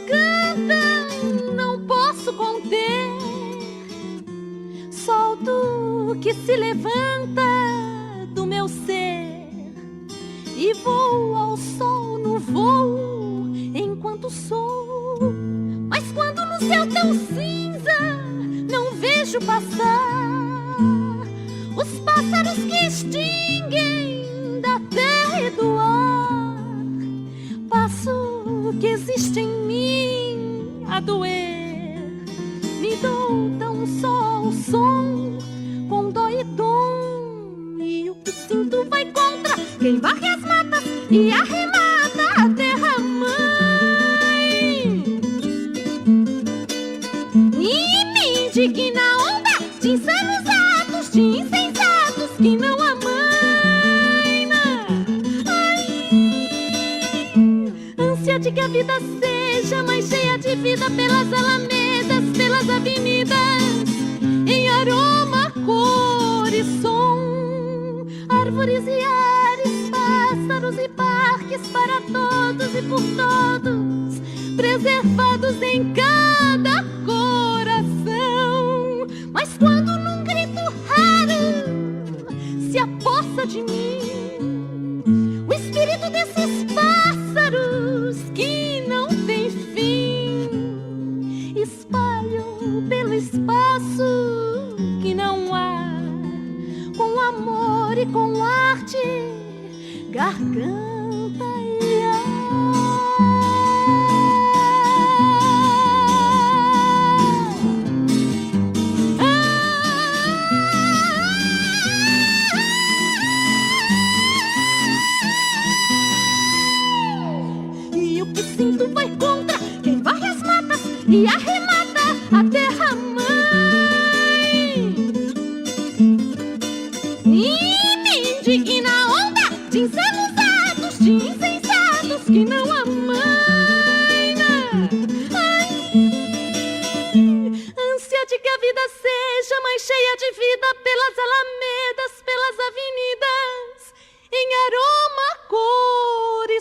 cantam, não posso conter. Solto que se levanta do meu ser e vou ao sol no voo enquanto sou. Mas quando no céu tão cinza não vejo passar os pássaros que extinguem da terra e do ar, passo que existe em mim a doer. Me dou tão só o som com dó e dom, e o que sinto vai contra quem varre as matas e arremata a terra-mãe. E me indigna a onda de insanos atos, de insensatos que não amaina. Ânsia de que a vida seja mais cheia de vida pelas alamedas, pelas avenidas, em aroma, cor e som, árvores e ares, pássaros e parques para todos e por todos, preservados em cada coração. Mas quando num grito raro se apossa de mim o espírito desses pássaros que não tem fim, espalham pelo espaço que não há, com amor e com arte, garganta e ar. E o que sinto vai contra quem varre as matas e arremata a terra-mãe. E me indigna a onda de insanos atos, de insensatos que não amaina. Ânsia de que a vida seja mais cheia de vida pelas alamedas, pelas avenidas, em aroma, cor e